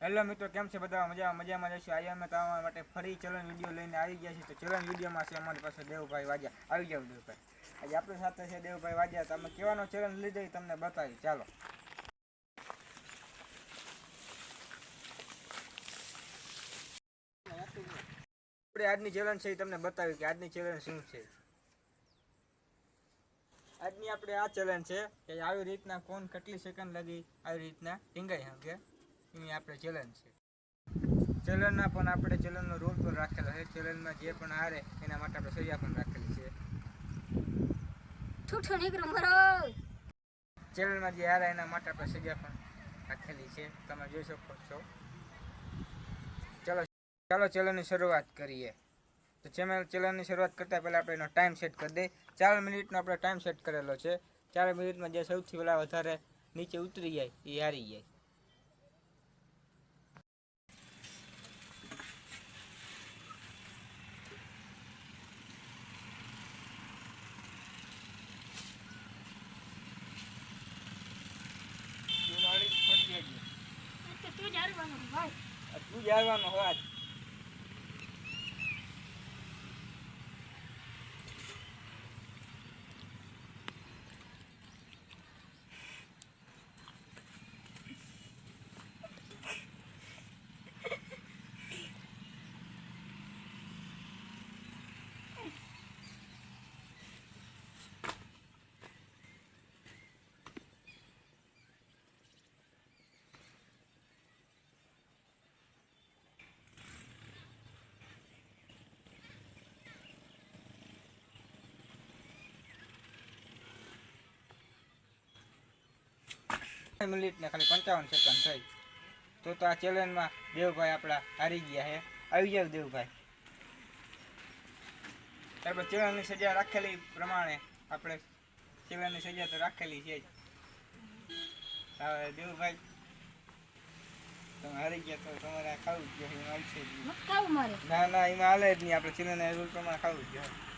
Hello મિત્રો, કેમ છે બધા? મજામાં જઈશું. આજે અમે તમારા માટે ફરી ચેલેન્જ વિડીયો લઈને આવી ગયા છીએ. તો ચેલેન્જ વિડીયોમાં છે અમારી પાસે દેવભાઈ વાજા. આવી જાવ દેવભાઈ. આજે આપણી સાથે છે દેવભાઈ વાજા. તમે કેવાનો ચેલેન્જ લીધો તમને બતાવી. ચાલો. આપણે આજની ચેલેન્જ છે એ તમને બતાવી કે આજની ચેલેન્જ શું છે. આજની આપણે આ ચેલેન્જ છે કે આવી રીતના કોણ કેટલી સેકન્ડ લગી આવી રીતના ટીંગાઈ શકે એની આપણે ચેલેન્જ છે. ચેલેન્જના પણ આપણે ચેલેન્જનો રૂલ પણ રાખેલો છે. ચેલેન્જમાં જે પણ હારે એના માટે આપણે સજા પણ રાખેલી છે. ચેલેન્જમાં જે હારે એના માટે આપણે સજા પણ રાખેલી છે, તમે જોઈ શકો છો. ચાલો ચેલેન્જની શરૂઆત કરીએ. તો ચેલેન્જની શરૂઆત કરતાં પહેલાં આપણે એનો ટાઈમ સેટ કરી દઈએ. 4 મિનિટનો આપણે ટાઈમ સેટ કરેલો છે. 4 મિનિટમાં જે સૌથી વધારે નીચે ઉતરી જાય એ હારી જાય. તું જાણવાનો હોય. મિનિટને ખાલી 55 સેકન્ડ થઈ. તો આ ચેલેન્જમાં દેવભાઈ આપણા હારી ગયા છે. આવી જાવ દેવભાઈ. ત્યારબાદ ચેલેન્જની સજા રાખેલી પ્રમાણે આપણે ચેલેન્જની સજા તો રાખેલી છે જ. હવે દેવભાઈ તમે હારી ગયા તો તમારે ખાવું જ જોઈએ. એમાં આવશે જ. ના એમાં હાલે જ નહીં. આપણે ચેલેન્જના રૂલ પ્રમાણે ખાવું જ જોઈએ.